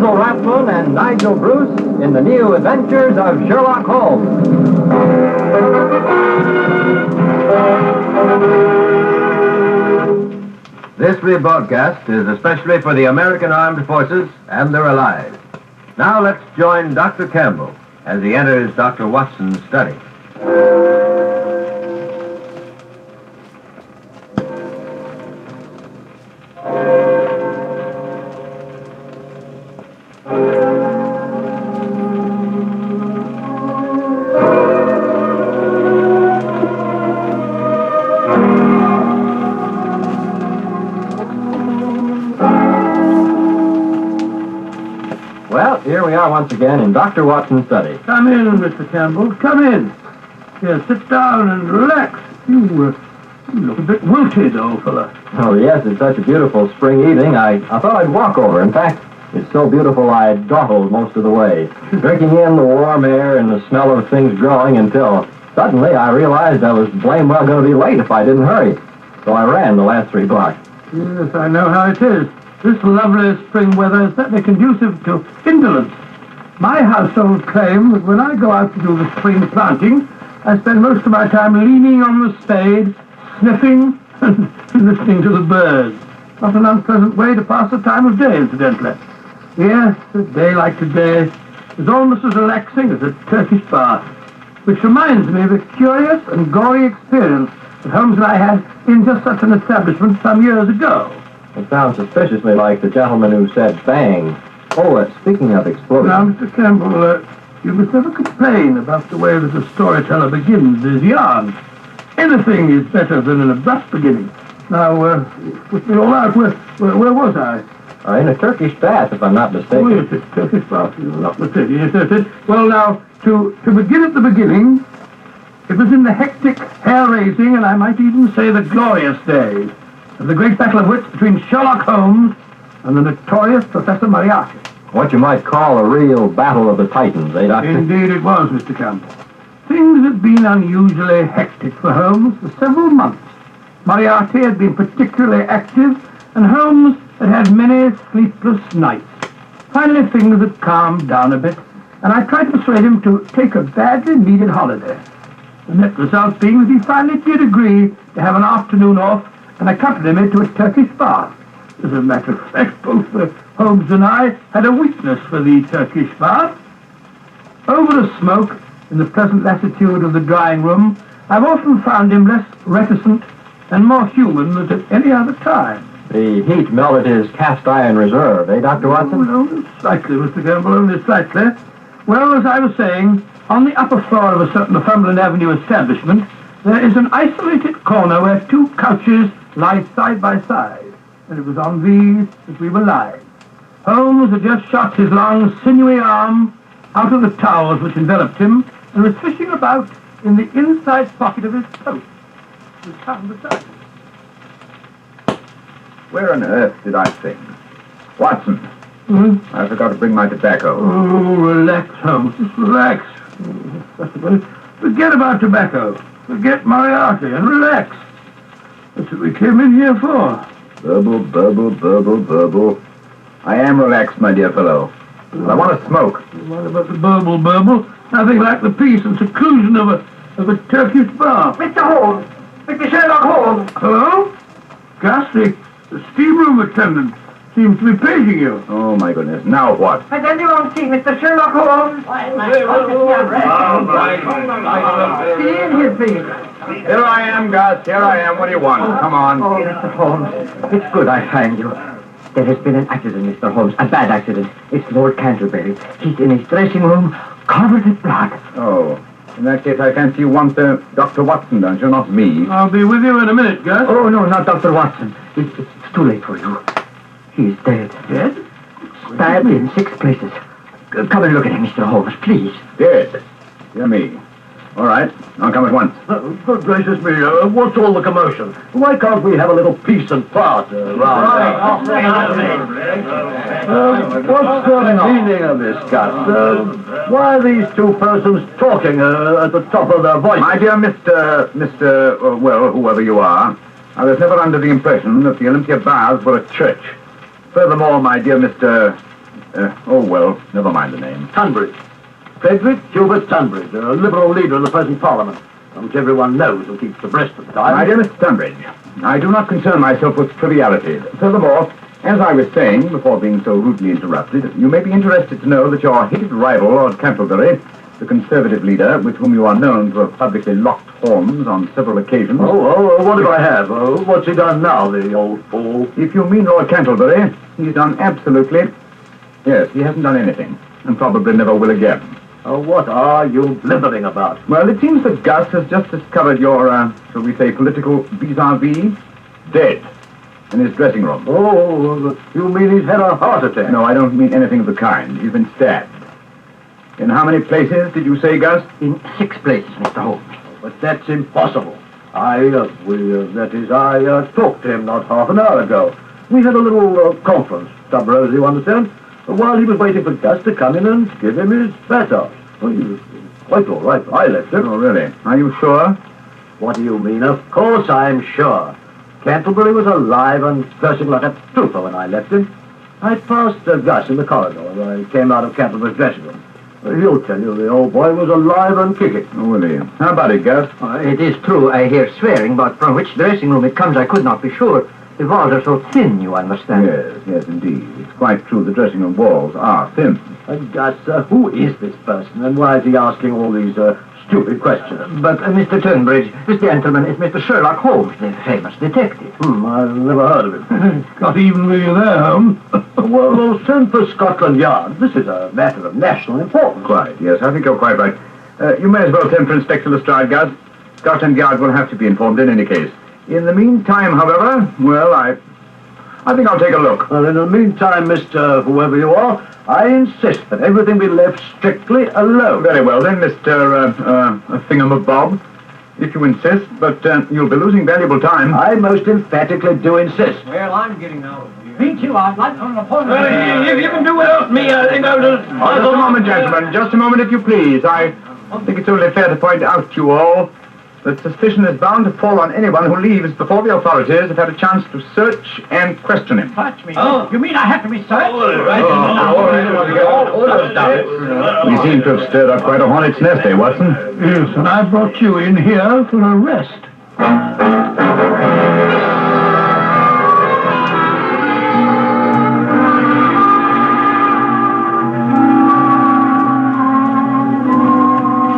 Basil Rathbone and Nigel Bruce in the new adventures of Sherlock Holmes. This rebroadcast is especially for the American Armed Forces and their allies. Now let's join Dr. Campbell as he enters Dr. Watson's study. Well, here we are once again in Dr. Watson's study. Come in, Mr. Campbell. Come in. Here, sit down and relax. You look a bit wilted, old fella. Oh, yes, it's such a beautiful spring evening. I thought I'd walk over. In fact, it's so beautiful I dawdled most of the way, drinking in the warm air and the smell of things growing until suddenly I realized I was blame well going to be late if I didn't hurry. So I ran the last 3 blocks. Yes, I know how it is. This lovely spring weather is certainly conducive to indolence. My household claim that when I go out to do the spring planting, I spend most of my time leaning on the spade, sniffing and listening to the birds. Not an unpleasant way to pass the time of day, incidentally. Yes, a day like today is almost as relaxing as a Turkish bath, which reminds me of a curious and gory experience that Holmes and I had in just such an establishment some years ago. It sounds suspiciously like the gentleman who said bang. Oh, speaking of explosions... Now, Mr. Campbell, you must never complain about the way that a storyteller begins his yarn. Anything is better than an abrupt beginning. Now, with me all out, where was I? In a Turkish bath, if I'm not mistaken. Oh, yes, it's Turkish bath, you're not mistaken. Yes, yes, yes. Well, now, to begin at the beginning, it was in the hectic, hair-raising, and I might even say the glorious days of the great battle of wits between Sherlock Holmes and the notorious Professor Moriarty. What you might call a real battle of the titans, eh, Doctor? Indeed it was, Mr. Campbell. Things had been unusually hectic for Holmes for several months. Moriarty had been particularly active, and Holmes had had many sleepless nights. Finally, things had calmed down a bit, and I tried to persuade him to take a badly needed holiday. The net result being that he finally did agree to have an afternoon off and accompany me to a Turkish bath. As a matter of fact, both Holmes and I had a weakness for the Turkish bath. Over the smoke, in the pleasant lassitude of the drawing room, I've often found him less reticent and more human than at any other time. The heat melted his cast iron reserve, eh, Dr. Watson? Only slightly, Mr. Campbell, only slightly. Well, as I was saying, on the upper floor of a certain Northumberland Avenue establishment, there is an isolated corner where 2 couches lie side by side, and it was on these that we were lying. Holmes had just shot his long, sinewy arm out of the towels which enveloped him and was fishing about in the inside pocket of his coat. He was found beside him. Where on earth did I sing? Watson, I forgot to bring my tobacco. Oh, relax, Holmes. Just relax. Forget about tobacco. Forget Moriarty and relax. That's what we came in here for. Burble. I am relaxed, my dear fellow. But I want to smoke. What about the burble? Nothing like the peace and seclusion of a Turkish bath. Mr. Holmes! Mr. Sherlock Holmes! Hello? Ghastly, the steam room attendant seems to be paging you. Oh, my goodness. Now what? Has anyone seen Mr. Sherlock Holmes? See in his vehicle. Here I am, Gus. Here I am. What do you want? Come on. Oh, Mr. Holmes, it's good I find you. There has been an accident, Mr. Holmes. A bad accident. It's Lord Canterbury. He's in his dressing room, covered with blood. Oh. In that case, I fancy you want Dr. Watson, don't you? Not me. I'll be with you in a minute, Gus. Oh, no, not Dr. Watson. It's too late for you. He's dead. Dead? Stabbed in 6 places. Come and look at him, Mr. Holmes, please. Dead. Dear me. All right. I'll come at once. Good gracious me, what's all the commotion? Why can't we have a little peace and quiet around? What's the meaning of this, Gus? Why are these 2 persons talking at the top of their voices? My dear Mr. Well, whoever you are, I was never under the impression that the Olympia Baths were a church. Furthermore, my dear Mr... well, never mind the name. Tunbridge. Frederick Hubert Tunbridge, a Liberal leader in the present Parliament, which everyone knows and keeps abreast of the time. My dear Mr. Tunbridge, I do not concern myself with trivialities. Furthermore, as I was saying, before being so rudely interrupted, you may be interested to know that your hated rival, Lord Canterbury, the Conservative leader, with whom you are known to have publicly locked horns on several occasions... What do I have? What's he done now, the old fool? If you mean Lord Canterbury, he's done absolutely... Yes, he hasn't done anything, and probably never will again. What are you blithering about? Well, it seems that Gus has just discovered your, shall we say, political vis-a-vis dead in his dressing room. You mean he's had a heart attack? No, I don't mean anything of the kind. He's been stabbed. In how many places did you say, Gus? In 6 places, Mr. Holmes. But that's impossible. I talked to him not half an hour ago. We had a little conference, Tub Rose, you understand? While he was waiting for Gus to come in and give him his batter. Well, he was quite all right. I left him. Oh, really? Are you sure? What do you mean? Of course I'm sure. Canterbury was alive and cursing like a trooper when I left him. I passed Gus in the corridor when I came out of Canterbury's dressing room. He'll tell you the old boy was alive and kicking. Oh, will he? How about it, Gus? It is true, I hear swearing, but from which dressing room it comes I could not be sure. The walls are so thin, you understand. Yes, indeed. It's quite true the dressing room walls are thin. Gus, who is this person, and why is he asking all these stupid questions? But, Mr. Tunbridge, this gentleman is Mr. Sherlock Holmes, the famous detective. I've never heard of him. Got even with you there, Holmes. Well, send for Scotland Yard. This is a matter of national importance. Quite, yes, I think you're quite right. You may as well send for Inspector Lestrade, Gus. Scotland Yard will have to be informed in any case. In the meantime, however, well, I think I'll take a look. Well, in the meantime, Mr. Whoever you are, I insist that everything be left strictly alone. Very well, then, Mr. Thingamabob, if you insist, but you'll be losing valuable time. I most emphatically do insist. Well, I'm getting out of here. Me too, I'd like an appointment. If you can do without me, I think I'll just... Just a moment, gentlemen, just a moment, if you please. I think it's only fair to point out to you all that suspicion is bound to fall on anyone who leaves before the authorities have had a chance to search and question him. Touch me. Oh, you mean I have to be searched? We seem to have stirred up quite a hornet's nest, eh, Watson? Yes, and I brought you in here for a rest.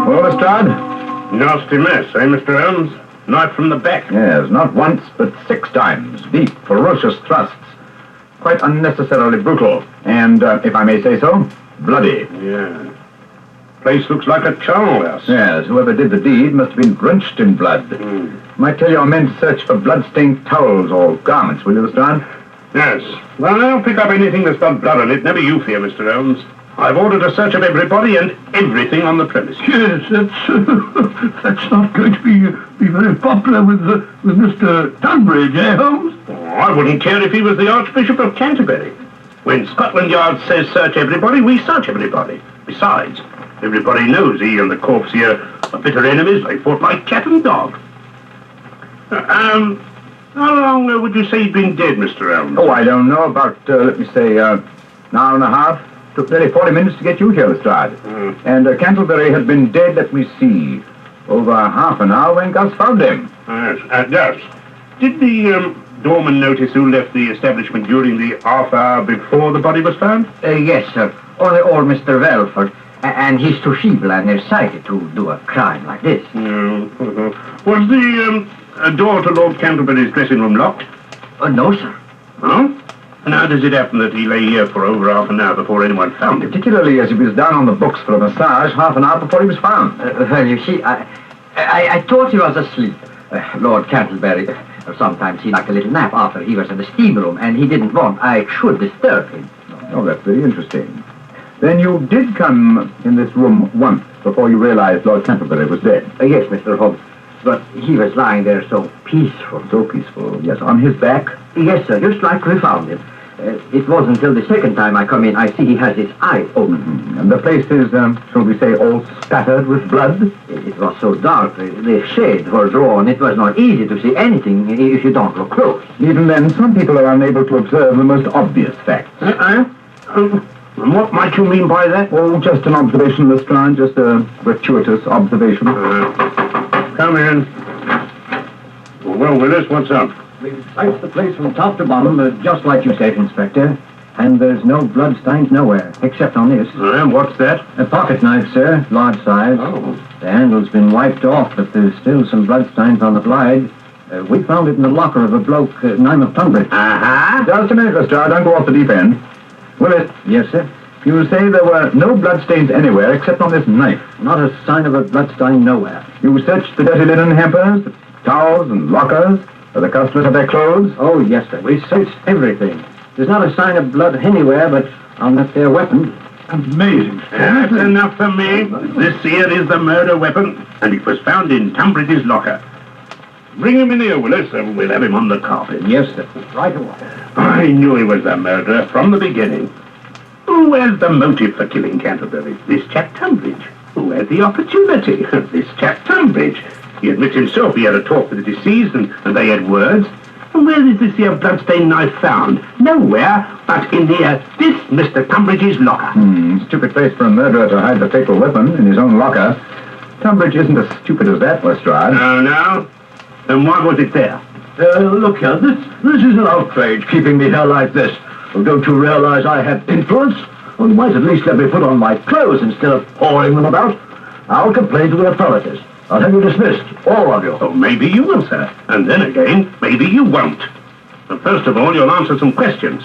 Well, Lestrade? Nasty mess, eh, Mr. Holmes? Knife from the back. Yes, not once, but 6 times. Deep, ferocious thrusts. Quite unnecessarily brutal. And, if I may say so, bloody. Yeah. Place looks like a charnel house. Yes, whoever did the deed must have been drenched in blood. Might tell your men to search for blood-stained towels or garments, will you, Lestrade? Yes. Well, I'll pick up anything that's got blood on it. Never you fear, Mr. Holmes. I've ordered a search of everybody and everything on the premises. Yes, that's not going to be very popular with Mr. Tunbridge, eh, Holmes? Oh, I wouldn't care if he was the Archbishop of Canterbury. When Scotland Yard says search everybody, we search everybody. Besides, everybody knows he and the corpse here are bitter enemies. They fought like cat and dog. How long would you say he'd been dead, Mr. Holmes? Oh, I don't know. About, let me say, an hour and a half. Took nearly 40 minutes to get you here, Lestrade. And Canterbury had been dead, let me see, over half an hour when Gus found him. Yes, Gus. Did the doorman notice who left the establishment during the half hour before the body was found? Yes, sir. Only old Mr. Welford. And he's too feeble and nearsighted to do a crime like this. Was the door to Lord Canterbury's dressing room locked? No, sir. No? And how does it happen that he lay here for over half an hour before anyone found him? Particularly as he was down on the books for a massage half an hour before he was found. Well, you see, I thought he was asleep. Lord Canterbury sometimes he liked a little nap after he was in the steam room, and he didn't want I should disturb him. Oh, that's very interesting. Then you did come in this room once before you realized Lord Canterbury was dead. Yes, Mr. Holmes. But he was lying there so peaceful. So peaceful, yes. On his back? Yes, sir, just like we found him. It wasn't until the second time I come in I see he has his eyes open. And the place is, shall we say, all spattered with blood? It was so dark, the shades were drawn. It was not easy to see anything if you don't look close. Even then, some people are unable to observe the most obvious facts. And what might you mean by that? Oh, just an observation, Lestrade, just a gratuitous observation. Come in. Well, Willis, what's up? We've searched the place from top to bottom, just like you said, Inspector. And there's no bloodstains nowhere, except on this. And what's that? A pocket knife, sir, large size. Oh. The handle's been wiped off, but there's still some bloodstains on the blade. We found it in the locker of a bloke, name of Tunbridge. Uh-huh. Just a minute, Lestrade, don't go off the deep end. Willis, Yes, sir. you say there were no bloodstains anywhere except on this knife. Not a sign of a bloodstain nowhere. You searched the dirty linen hampers, the towels and lockers, where the customers had their clothes. Oh, yes, sir. We searched everything. There's not a sign of blood anywhere, but on that there weapon. Amazing. That's enough for me. This here is the murder weapon, and it was found in Tunbridge's locker. Bring him in here, Willis, and we'll have him on the carpet. Yes, sir. Right away. I knew he was the murderer from the beginning. Who has the motive for killing Canterbury? This chap Tunbridge. Who had the opportunity? This chap Tunbridge. He admits himself he had a talk with the deceased, and they had words. And where is this here bloodstained knife found? Nowhere but in this Mr. Tunbridge's locker. Stupid place for a murderer to hide the fatal weapon in his own locker. Tunbridge isn't as stupid as that, Lestrade. No? Then why was it there? Look here, this is an outrage, keeping me here like this. Well, don't you realize I have influence? Well, you might at least let me put on my clothes instead of pouring them about. I'll complain to the authorities. I'll have you dismissed, all of you. Oh, maybe you will, sir. And then again, maybe you won't. But first of all, you'll answer some questions.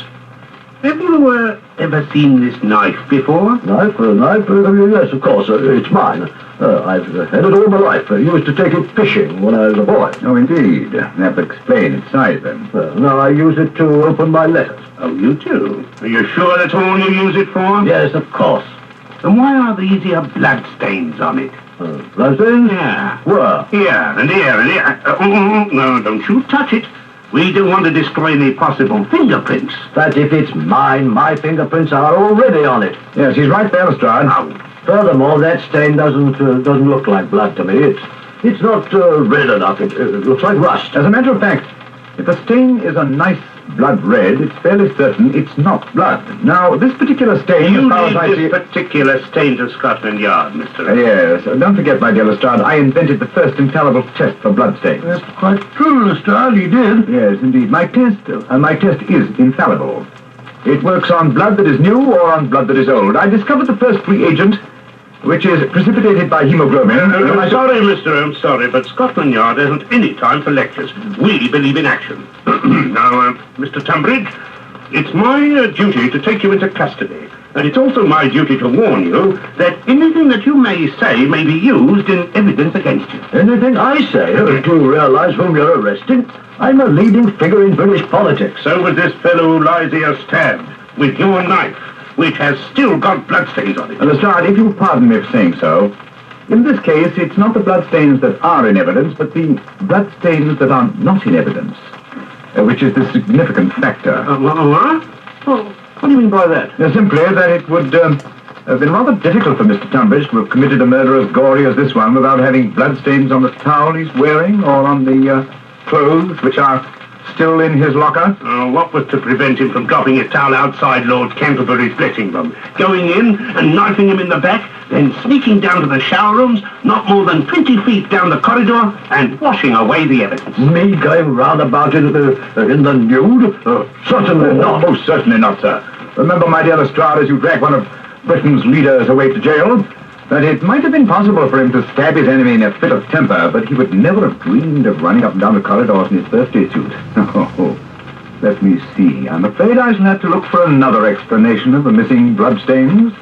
Have you ever seen this knife before? Knife? Yes, of course. It's mine. I've had it all my life. I used to take it fishing when I was a boy. Oh, indeed. That would explain its size, then. Now I use it to open my letters. Oh, you do? Are you sure that's all you use it for? Yes, of course. Then why are these here blood stains on it? Bloodstains? Yeah. Where? Here and here and here. No, don't you touch it. We don't want to destroy any possible fingerprints. But if it's mine, my fingerprints are already on it. Yes, he's right there, Lestrade. Furthermore, that stain doesn't look like blood to me. It's not red enough. It looks like rust. As a matter of fact, if a stain is a nice blood red, it's fairly certain it's not blood. Now, this particular stain, You as far as I leave see... this particular stain to Scotland Yard, Mr. Yes, don't forget, my dear Lestrade, I invented the first infallible test for blood stains. That's quite true, Lestrade, you did. Yes, indeed. My test is infallible. It works on blood that is new or on blood that is old. I discovered the first free agent, which is precipitated by hemoglobin. I'm sorry, Mr. I'm sorry, but Scotland Yard hasn't any time for lectures. We believe in action. Now, Mr. Tunbridge, it's my duty to take you into custody. And it's also my duty to warn you that anything that you may say may be used in evidence against you. Anything I say? Do you realize whom you're arresting? I'm a leading figure in British politics. So was this fellow who lies here stabbed with your knife, which has still got bloodstains on it. Lestrade, if you'll pardon me for saying so, in this case, it's not the bloodstains that are in evidence, but the bloodstains that are not in evidence, which is the significant factor. What? What do you mean by that? Simply that it would have been rather difficult for Mr. Tunbridge to have committed a murder as gory as this one without having bloodstains on the towel he's wearing or on the clothes which are still in his locker. What was to prevent him from dropping his towel outside Lord Canterbury's blessing room, going in and knifing him in the back, then sneaking down to the shower rooms, not more than 20 feet down the corridor, and washing away the evidence? Me going round about in the nude? Certainly not. Most certainly not, sir. Remember, my dear Lestrade, as you drag one of Britain's leaders away to jail, that it might have been possible for him to stab his enemy in a fit of temper, but he would never have dreamed of running up and down the corridors in his birthday suit. Oh, let me see. I'm afraid I shall have to look for another explanation of the missing bloodstains.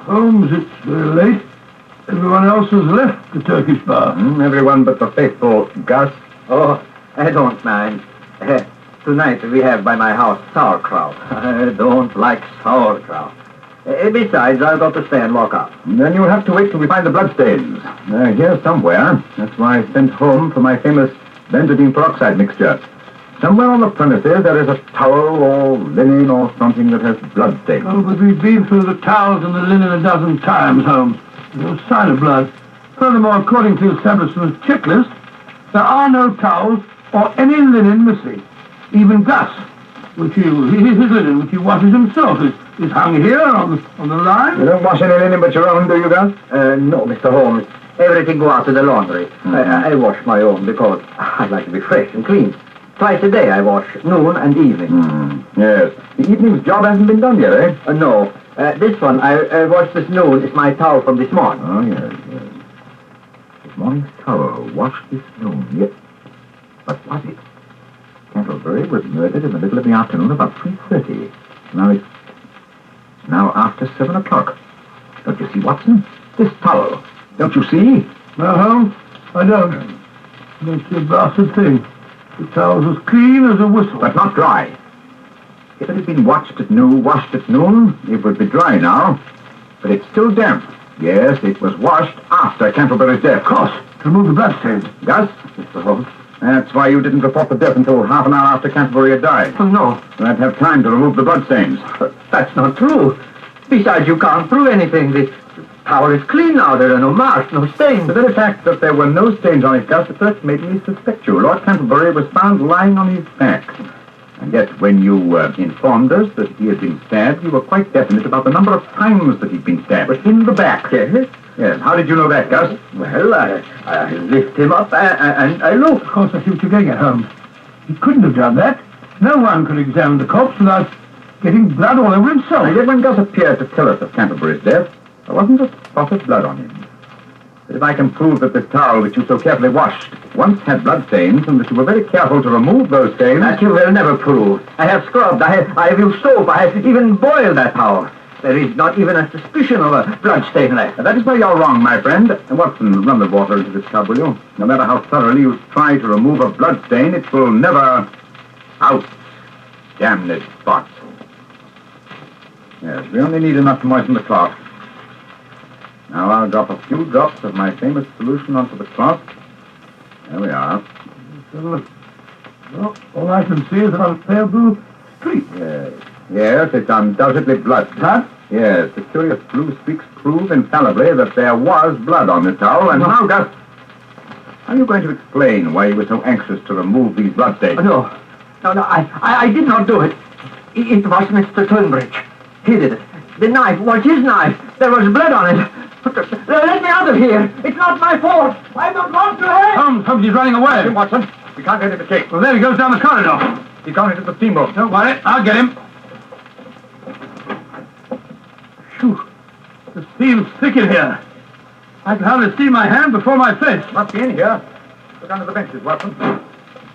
Holmes, it's very late. Everyone else has left the Turkish bar. Everyone but the faithful Gus. Oh, I don't mind. Tonight we have by my house sauerkraut. I don't like sauerkraut. Besides, I've got to stay and lock up. Then you'll have to wait till we find the bloodstains. They're here somewhere. That's why I sent home for my famous benzidine peroxide mixture. Somewhere on the premises there is a towel or linen or something that has bloodstains. Oh, but we've been through the towels and the linen a dozen times, Holmes. No sign of blood. Furthermore, according to the establishment's checklist, there are no towels or any linen missing. Even Gus, his linen, which he washes himself, is hung here on the line. You don't wash any linen but your own, do you, Gus? No, Mr. Holmes. Everything go out to the laundry. I wash my own because I like to be fresh and clean. Twice a day I wash, noon and evening. Yes. The evening's job hasn't been done yet, eh? No. This one I washed this noon. It's my towel from this morning. Oh, yes. This morning's towel washed this noon, yes. But was it? Castlebury was murdered in the middle of the afternoon about 3:30. Now it's now after 7 o'clock. Don't you see, Watson? This towel. Don't you see? No, Holmes, I don't. I don't see a blasted thing. The towel's as clean as a whistle. But not dry. If it had been washed at noon, it would be dry now. But it's still damp. Yes, it was washed after Castlebury's death. Of course, to remove the bloodstains. Gus? Mr. Holmes. That's why you didn't report the death until half an hour after Canterbury had died. Oh, no. I'd have time to remove the bloodstains. That's not true. Besides, you can't prove anything. The towel is clean now. There are no marks, no stains. The very fact that there were no stains on it, Gus, at first made me suspect you. Lord Canterbury was found lying on his back. And yet, when you informed us that he had been stabbed, you were quite definite about the number of times that he'd been stabbed. But in the back. Yes? Yes. How did you know that, Gus? Well, I lift him up and I look. Of course, I see what you're getting at, Holmes. He couldn't have done that. No one could examine the corpse without getting blood all over himself. And yet when Gus appeared to tell us of Canterbury's death, there wasn't a spot of blood on him. But if I can prove that the towel which you so carefully washed once had blood stains, and that you were very careful to remove those stains... That you will never prove. I have scrubbed, I have used soap, I have even boiled that towel. There is not even a suspicion of a blood stain left. That is where you're wrong, my friend. And Watson, run the water into this tub, will you? No matter how thoroughly you try to remove a blood stain, it will never... out. Damned spot. Yes, we only need enough to moisten the cloth. Now I'll drop a few drops of my famous solution onto the cloth. There we are. Well, all I can see is a pale blue streak. Yes, it's undoubtedly blood. Blood? Yes, the curious blue streaks prove infallibly that there was blood on the towel. And now, Gus, how are you going to explain why you were so anxious to remove these bloodstains? No, I did not do it. It was Mr. Tunbridge. He did it. The knife was his knife. There was blood on it. Let me out of here. It's not my fault. I don't want to hurt. Holmes, he's running away. Jim Watson, we can't get him escape. Well, there he goes down the corridor. He's gone into the steam room. Don't worry, I'll get him. Phew. The steam's thick in here. I can hardly see my hand before my face. Must be in here. Look under the benches, Watson.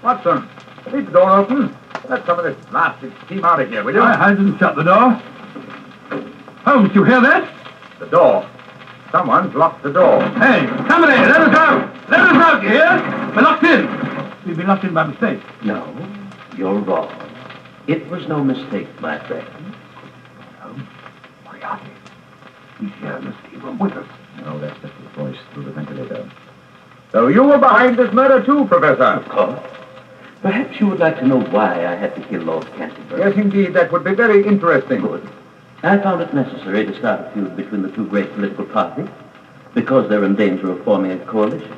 Watson, leave the door open. Let some of this blasted steam out of here, will you? I didn't shut the door. Holmes, you hear that? The door. Someone's locked the door. Hey, somebody, let us out! Let us out, you hear? We're locked in. We've been locked in by mistake. No, you're wrong. It was no mistake, my friend. Moriarty. He's here in the steam room with us. No, that's just his voice through the ventilator. So you were behind this murder too, Professor? Of course. Perhaps you would like to know why I had to kill Lord Canterbury. Yes, indeed. That would be very interesting. Good. I found it necessary to start a feud between the two great political parties, because they're in danger of forming a coalition,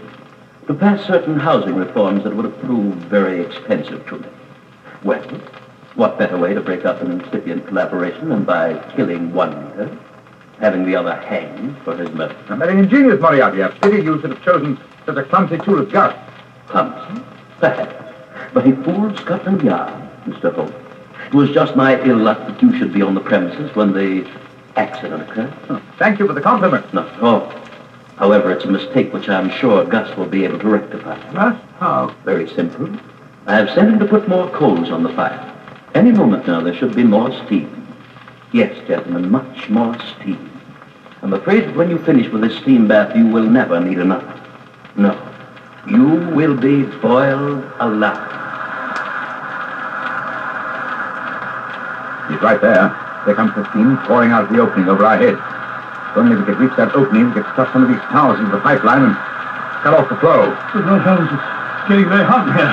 to pass certain housing reforms that would have proved very expensive to them. Well, what better way to break up an incipient collaboration than by killing one leader, having the other hanged for his murder? Very ingenious, Moriarty. A pity you should have chosen such a clumsy tool as Gus. Clumsy? Perhaps. But he fooled Scotland Yard, Mr. Holmes. It was just my ill luck that you should be on the premises when the accident occurred. Oh, thank you for the compliment. Not at all. However, it's a mistake which I'm sure Gus will be able to rectify. Gus? How? Very simple. I have sent him to put more coals on the fire. Any moment now, there should be more steam. Yes, gentlemen, much more steam. I'm afraid that when you finish with this steam bath, you will never need another. No. You will be boiled alive. He's right there. There comes the steam pouring out of the opening over our heads. If only we could reach that opening, we could stuff some of these towels into the pipeline and cut off the flow. Good Lord, Holmes, it's getting very hot in here.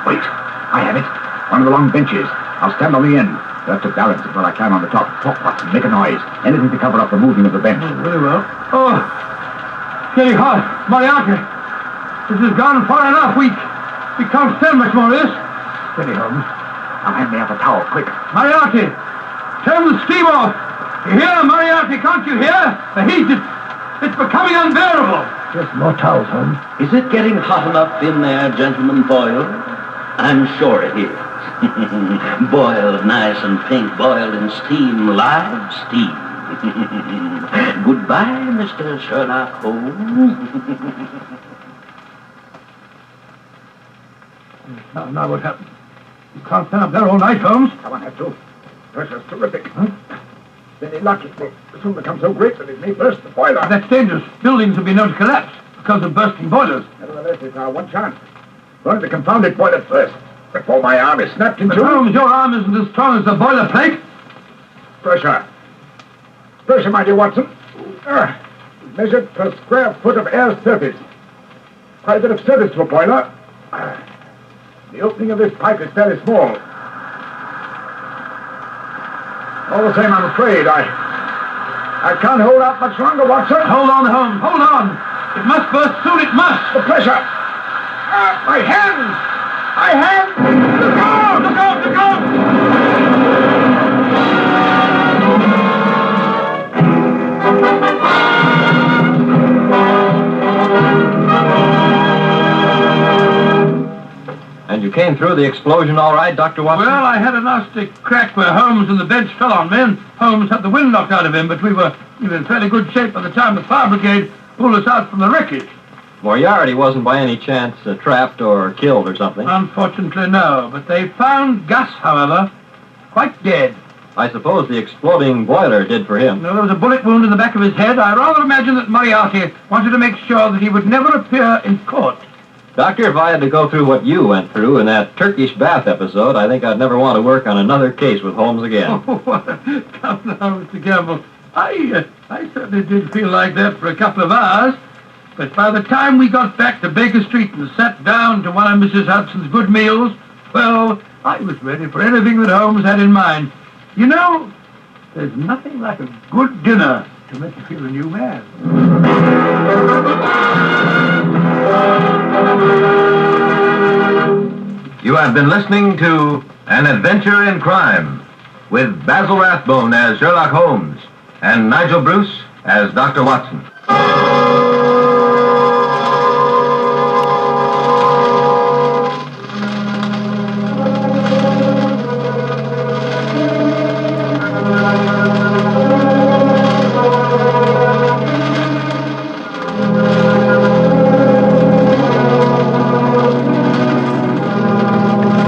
Wait. I have it. One of the long benches. I'll stand on the end. You'll have to balance it while I climb on the top. Talk, Watson. Make a noise. Anything to cover up the moving of the bench. Oh, very well. Oh, Getting hot. Moriarty. This has gone far enough. We can't stand much more of this. Steady, Holmes. Now hand me out a towel, quick. Moriarty! Turn the steam off! You hear, Moriarty? Can't you hear? The heat, it's becoming unbearable. Just more towels, Holmes. Is it getting hot enough in there, Gentleman Boyle? I'm sure it is. Boiled nice and pink, boiled in steam, live steam. Goodbye, Mr. Sherlock Holmes. Now what happened? You can't stand up there all night, Holmes. I won't have to. Pressure's terrific. Very lucky. It will soon become so great that it may burst the boiler. That's dangerous. Buildings will be known to collapse because of bursting boilers. Nevertheless, it's our one chance. Burn the confounded boiler first, before my arm is snapped in But two. Holmes, your arm isn't as strong as the boiler plate. Pressure. Pressure, my dear Watson. Measured per square foot of air surface. Quite a bit of service to a boiler. The opening of this pipe is fairly small. All the same, I'm afraid I can't hold out much longer, Watson. Hold on, Holmes. Hold on. It must burst soon. It must. The pressure. My hands. My hands. Look out! Look out! Look out! And you came through the explosion all right, Dr. Watson? Well, I had a nasty crack where Holmes and the bench fell on me, and Holmes had the wind knocked out of him, but we were in fairly good shape by the time the fire brigade pulled us out from the wreckage. Moriarty wasn't by any chance trapped or killed or something. Unfortunately, no. But they found Gus, however, quite dead. I suppose the exploding boiler did for him. No, there was a bullet wound in the back of his head. I rather imagine that Moriarty wanted to make sure that he would never appear in court. Doctor, if I had to go through what you went through in that Turkish bath episode, I think I'd never want to work on another case with Holmes again. Oh, come now, Mr. Gamble. I certainly did feel like that for a couple of hours. But by the time we got back to Baker Street and sat down to one of Mrs. Hudson's good meals, well, I was ready for anything that Holmes had in mind. You know, there's nothing like a good dinner to make you feel a new man. You have been listening to An Adventure in Crime with Basil Rathbone as Sherlock Holmes and Nigel Bruce as Dr. Watson.